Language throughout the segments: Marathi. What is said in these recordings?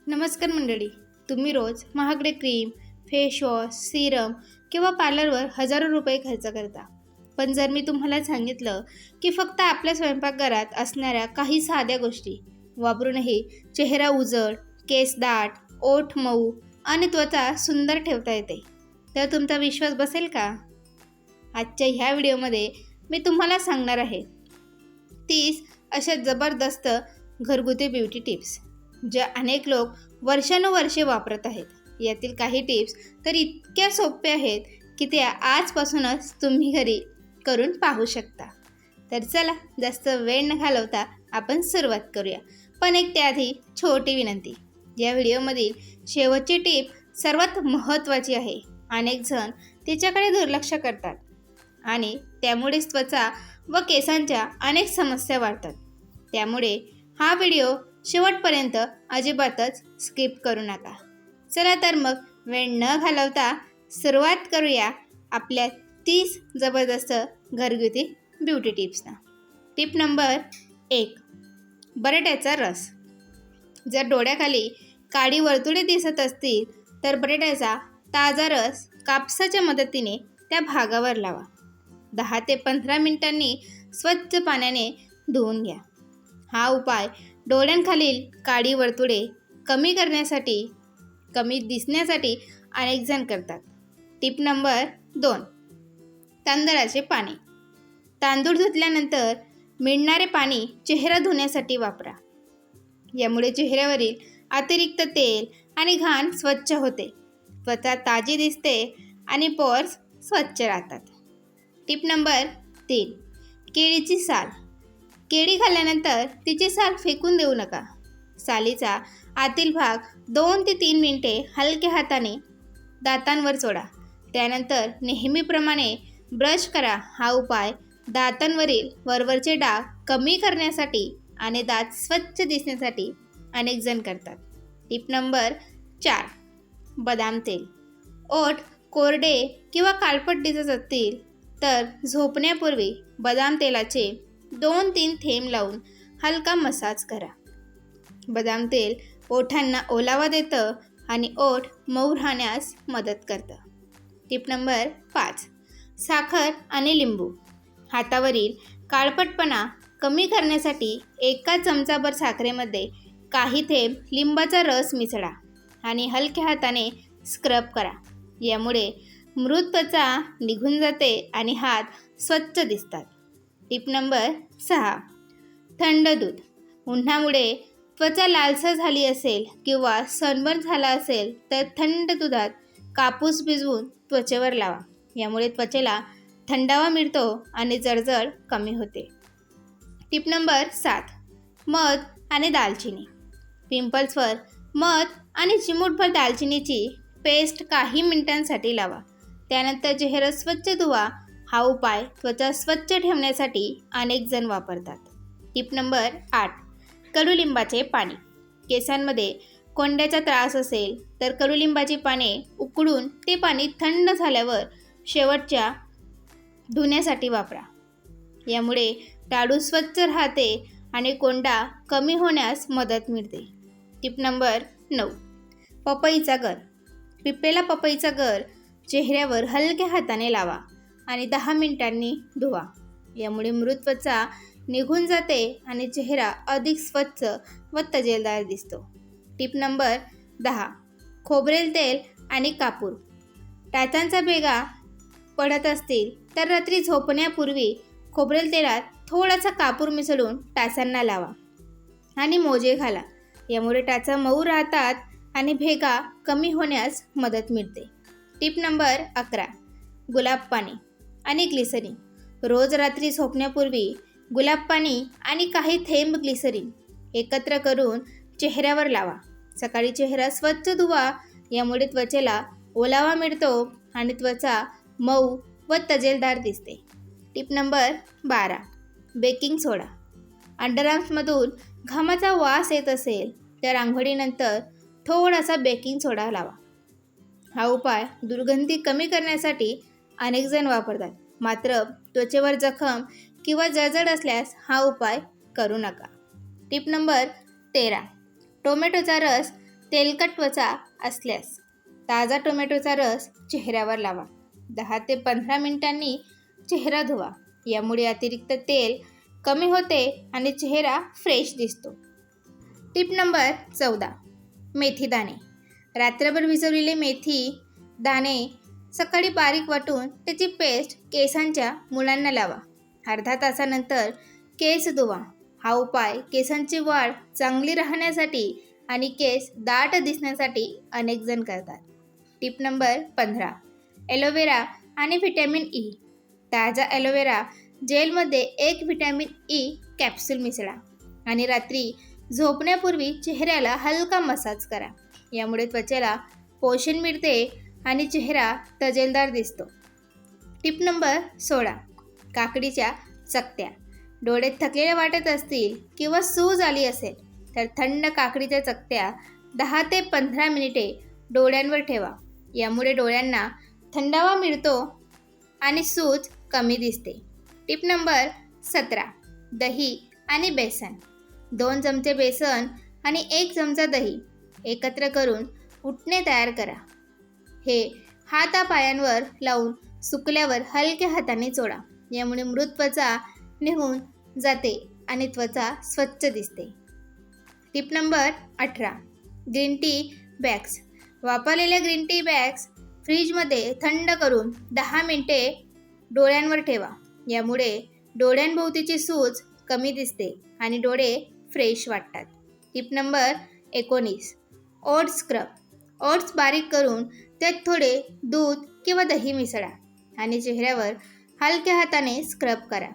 नमस्कार मंडळी. तुम्ही रोज महागडे क्रीम, फेस वॉश, सिरम किंवा पार्लरवर हजारो रुपये खर्च करता. पण जर मी तुम्हाला सांगितलं की फक्त आपल्या स्वयंपाकघरात असणाऱ्या काही साध्या गोष्टी वापरूनही चेहरा उजळ, केस दाट, ओठ मऊ आणि त्वचा सुंदर ठेवता येते, तर तुमचा विश्वास बसेल का? आजच्या ह्या व्हिडिओमध्ये मी तुम्हाला सांगणार आहे 30 अशा जबरदस्त घरगुती ब्युटी टिप्स ज्या अनेक लोक वर्षानुवर्षे वापरत आहेत. यातील काही टिप्स तर इतक्या सोप्या आहेत की त्या आजपासूनच तुम्ही घरी करून पाहू शकता. तर चला जास्त वेळ न घालवता आपण सुरुवात करूया. पण एक त्याआधी छोटी विनंती, या व्हिडिओमधील शेवटची टीप सर्वात महत्त्वाची आहे. अनेक जण तिच्याकडे दुर्लक्ष करतात आणि त्यामुळेच त्वचा व केसांच्या अनेक समस्या वाढतात. त्यामुळे हा व्हिडिओ शेवटपर्यंत अजिबातच स्किप करू नका. चला तर मग वेळ न घालवता सुरुवात करूया आपल्या 30 जबरदस्त घरगुती ब्युटी टिप्सना. टिप नंबर 1, बटाट्याचा रस. जर डोळ्याखाली काळी वर्तुळे दिसत असतील तर बटाट्याचा ताजा रस कापसाच्या मदतीने त्या भागावर लावा. 10 ते 15 मिनिटांनी स्वच्छ पाण्याने धुवून घ्या. हा उपाय डोळ्यांखालील काळी वर्तुळे कमी दिसण्यासाठी अनेक जण करतात. टिप नंबर 2, तांदळाचे पाणी. तांदूळ धुतल्यानंतर मिळणारे पाणी चेहरा धुण्यासाठी वापरा. यामुळे चेहऱ्यावरील अतिरिक्त तेल आणि घाण स्वच्छ होते, त्वचा ताजी दिसते आणि पोर्स स्वच्छ राहतात. टिप नंबर 3, केळीची साल. केळी खाल्ल्यानंतर तिची साल फेकून देऊ नका. सालीचा आतील भाग 2 ते 3 मिनिटे हलक्या हाताने दातांवर चोळा. त्यानंतर नेहमीप्रमाणे ब्रश करा. हा उपाय दातांवरील वरवरचे डाग कमी करण्यासाठी आणि दात स्वच्छ दिसण्यासाठी अनेक जण करतात. टिप नंबर 4, बदाम तेल. ओठ कोरडे किंवा काळपट दिसत असतील तर झोपण्यापूर्वी बदाम तेलाचे 2-3 थेंब लावून हलका मसाज करा. बदाम तेल ओठांना ओलावा देतं आणि ओठ मऊ राहण्यास मदत करतं. टिप नंबर 5, साखर आणि लिंबू. हातावरील काळपटपणा कमी करण्यासाठी 1 चमचाभर साखरेमध्ये काही थेंब लिंबाचा रस मिसळा आणि हलक्या हाताने स्क्रब करा. यामुळे मृत त्वचा निघून जाते आणि हात स्वच्छ दिसतात. टिप नंबर 6, थंड दूध. उन्हामुळे त्वचा लालसर झाली असेल किंवा सनबर्न झाला असेल तर थंड दुधात कापूस भिजवून त्वचेवर लावा. यामुळे त्वचेला थंडावा मिळतो आणि जळजळ कमी होते. टिप नंबर 7, मध आणि दालचिनी. पिंपल्सवर मध आणि चिमूटभर दालचिनीची पेस्ट काही मिनिटांसाठी लावा. त्यानंतर चेहरा स्वच्छ धुवा. हा उपाय त्वचा स्वच्छ ठेवण्यासाठी अनेक जण वापरतात. टिप नंबर 8, कडुलिंबाचे पाणी. केसांमध्ये कोंड्याचा त्रास असेल तर कडुलिंबाची पाने उकळून ते पाणी थंड झाल्यावर शेवटच्या धुण्यासाठी वापरा. यामुळे टाळू स्वच्छ राहते आणि कोंडा कमी होण्यास मदत मिळते. टिप नंबर 9, पपईचा गर. पिपलेला पपईचा गर चेहऱ्यावर हलक्या हाताने लावा आणि 10 मिनिटांनी धुवा. यामुळे मृत त्वचा निघून जाते आणि चेहरा अधिक स्वच्छ व तजेलदार दिसतो. टिप नंबर 10, खोबरेल तेल आणि कापूर. टाचांचा भेगा पडत असतील तर रात्री झोपण्यापूर्वी खोबरेल तेलात थोडासा कापूर मिसळून टाचांना लावा आणि मोजे घाला. यामुळे टाचा मऊ राहतात आणि भेगा कमी होण्यास मदत मिळते. टिप नंबर 11, गुलाब पाणी आणि ग्लिसरीन. रोज रात्री झोपण्यापूर्वी गुलाब पाणी आणि काही थेंब ग्लिसरीन एकत्र करून चेहऱ्यावर लावा. सकाळी चेहरा स्वच्छ धुवा. यामुळे त्वचेला ओलावा मिळतो आणि त्वचा मऊ व तजेलदार दिसते. टिप नंबर 12, बेकिंग सोडा. अंडरआर्म्समधून घामाचा वास येत असेल तर आंघोळीनंतर थोडासा बेकिंग सोडा लावा. हा उपाय दुर्गंधी कमी करण्यासाठी अनेक जण वापरतात. मात्र त्वचेवर जखम किंवा जळजळ असल्यास हा उपाय करू नका. टिप नंबर 13, टोमॅटोचा रस तेलकट त्वचा असल्यास ताजा टोमॅटोचा रस चेहऱ्यावर लावा. 10 ते 15 मिनिटांनी चेहरा धुवा. यामुळे अतिरिक्त तेल कमी होते आणि चेहरा फ्रेश दिसतो. Tip number 14. मेथी दाणे. रात्रभर भिजवलेले मेथी दाणे सकाळी बारीक वाटून त्याची पेस्ट केसांच्या मुळांना लावा. अर्धा तासानंतर केस धुवा. हा उपाय केसांची वाढ चांगली राहण्यासाठी आणि केस दाट दिसण्यासाठी अनेक जण करतात. Tip number 15. ॲलोवेरा आणि व्हिटॅमिन ई. ताजा ॲलोवेरा जेलमध्ये 1 व्हिटॅमिन ई कॅप्सूल मिसळा आणि रात्री झोपण्यापूर्वी चेहऱ्याला हलका मसाज करा. यामुळे त्वचेला पोषण मिळते आणि चेहरा तजेलदार दिसतो. Tip number 16. काकडीच्या चकत्या. डोळे थकलेले वाटत असतील किंवा सूज आली असेल तर थंड काकडीच्या चकत्या 10 ते 15 मिनिटे डोळ्यांवर ठेवा. यामुळे डोळ्यांना थंडावा मिळतो आणि सूज कमी दिसते. Tip number 17. दही आणि बेसन. 2 चमचे बेसन आणि 1 चमचा दही एकत्र करून उटणे तयार करा. हे हातापायांवर लावून सुकल्यावर हलक्या हाताने चोळा. यामुळे मृत त्वचा निघून जाते आणि त्वचा स्वच्छ दिसते. Tip number 18. Green tea bags. वापरलेल्या ग्रीन टी बॅग्स फ्रीजमध्ये थंड करून 10 मिनिटे डोळ्यांवर ठेवा. यामुळे डोळ्यांभोवतीची सूज कमी दिसते आणि डोळे फ्रेश वाटतात. Tip number 19. Oats scrub. Oats बारीक करून त्यात थोडे दूध किंवा दही मिसळा आणि चेहऱ्यावर हलक्या हाताने स्क्रब करा.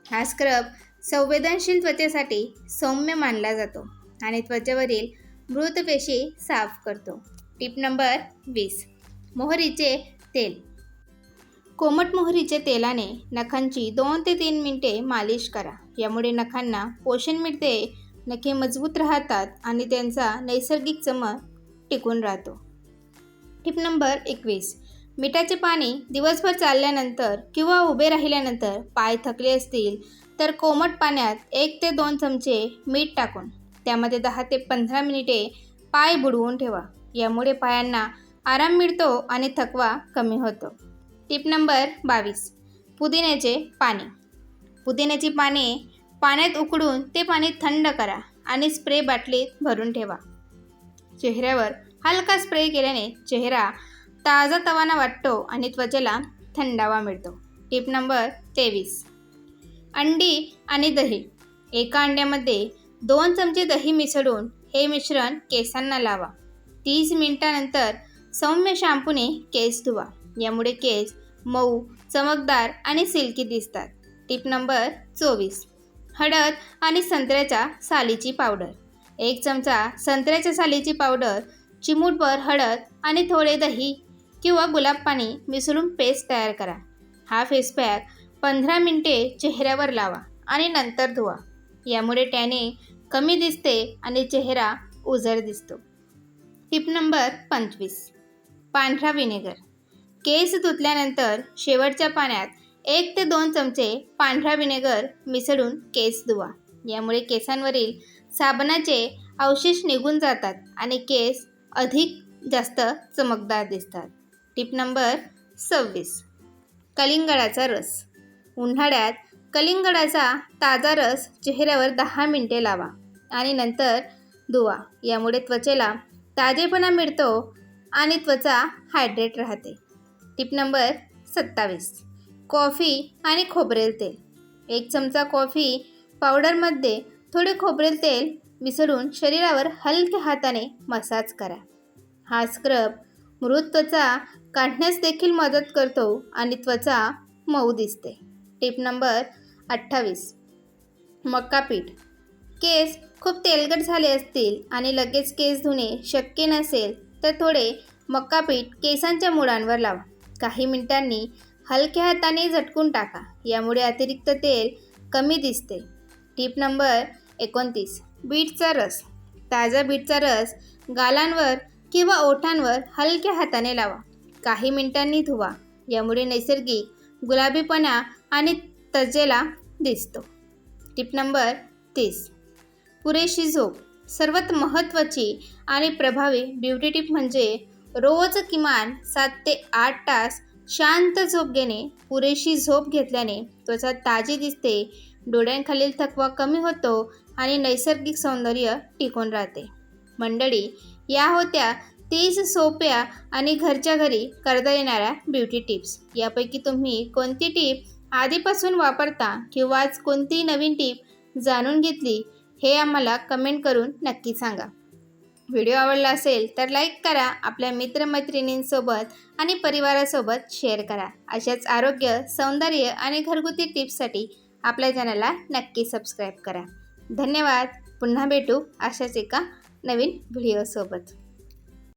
हा स्क्रब संवेदनशील त्वचेसाठी सौम्य मानला जातो आणि त्वचेवरील मृत पेशी साफ करतो. Tip number 20. मोहरीचे तेल. कोमट मोहरीच्या तेलाने नखांची 2 ते 3 मिनिटे मालिश करा. यामुळे नखांना पोषण मिळते, नखे मजबूत राहतात आणि त्यांचा नैसर्गिक चमक टिकून राहतो. Tip number 21. मिठाचे पाणी. दिवसभर चालल्यानंतर किंवा उभे राहिल्यानंतर पाय थकले असतील तर कोमट पाण्यात 1 ते 2 चमचे मीठ टाकून त्यामध्ये 10 ते 15 मिनिटे पाय बुडवून ठेवा. यामुळे पायांना आराम मिळतो आणि थकवा कमी होतो. Tip number 22. पुदिन्याचे पाणी. पुदिन्याची पाने पाण्यात उकळून ते पाणी थंड करा आणि स्प्रे बाटलीत भरून ठेवा. चेहऱ्यावर हलका स्प्रे केल्याने चेहरा ताजातवाना वाटतो आणि त्वचेला थंडावा मिळतो. Tip number 23. अंडी आणि दही. एका अंड्यामध्ये 2 चमचे दही मिसळून हे मिश्रण केसांना लावा. 30 मिनिटांनंतर सौम्य शॅम्पूने केस धुवा. यामुळे केस मऊ, चमकदार आणि सिल्की दिसतात. Tip number 24. हळद आणि संत्र्याच्या सालीची पावडर. 1 चमचा संत्र्याच्या सालीची पावडर, चिमूटभर हळद आणि थोडे दही किंवा गुलाब पाणी मिसळून पेस्ट तयार करा. हा फेस पॅक 15 मिनिटे चेहऱ्यावर लावा आणि नंतर धुवा. यामुळे टॅनिंग कमी दिसते आणि चेहरा उजळ दिसतो. Tip number 25. पांढरा विनेगर. केस धुतल्यानंतर शेवटच्या पाण्यात 1 ते 2 चमचे पांढरा विनेगर मिसळून केस धुवा. यामुळे केसांवरील साबणाचे अवशेष निघून जातात आणि केस अधिक जास्त चमकदार दिसतात. Tip number 26. कलिंगडाचा रस. उन्हाळ्यात कलिंगडाचा ताजा रस चेहऱ्यावर 10 मिनिटे लावा आणि नंतर धुवा. यामुळे त्वचेला ताजेपणा मिळतो आणि त्वचा हायड्रेट राहते. Tip number 27. कॉफी आणि खोबरेल तेल. 1 चमचा कॉफी पावडरमध्ये थोडे खोबरेल तेल मिसळून शरीरावर हलक्या हाताने मसाज करा. हा स्क्रब मृत त्वचा काढण्यास देखील मदत करतो आणि त्वचा मऊ दिसते. Tip number 28. मका पीठ. केस खूप तेलकट झाले असतील आणि लगेच केस धुणे शक्य नसेल तर थोडे मका पीठ केसांच्या मुळांवर लावा. काही मिनिटांनी हलक्या हाताने झटकून टाका. यामुळे अतिरिक्त तेल कमी दिसते. Tip number 29. बीटचा रस. ताजा बीटचा रस गालांवर किंवा ओठांवर हलक्या हाताने लावा. काही मिनिटांनी धुवा. यामुळे नैसर्गिक गुलाबीपणा आणि त्वचेला दिसतो. Tip number 30. पुरेशी झोप. सर्वात महत्त्वाची आणि प्रभावी ब्युटी टिप म्हणजे रोज किमान 7 ते 8 तास शांत झोप घेणे. पुरेशी झोप घेतल्याने त्वचा ताजी दिसते, डोळ्यांखालील थकवा कमी होतो आणि नैसर्गिक सौंदर्य टिकून राहते. मंडळी, या होत्या 30 सोप्या आणि घरच्या घरी करता येणाऱ्या ब्युटी टिप्स. यापैकी तुम्ही कोणती टीप आधीपासून वापरता किंवा आज कोणती नवीन टीप जाणून घेतली हे आम्हाला कमेंट करून नक्की सांगा. व्हिडिओ आवडला असेल तर लाईक करा, आपल्या मित्रमैत्रिणींसोबत आणि परिवारासोबत शेअर करा. अशाच आरोग्य, सौंदर्य आणि घरगुती टिप्ससाठी आपल्या चॅनलला नक्की सबस्क्राईब करा. धन्यवाद. पुन्हा भेटू अशाच एका नवीन व्हिडिओसोबत.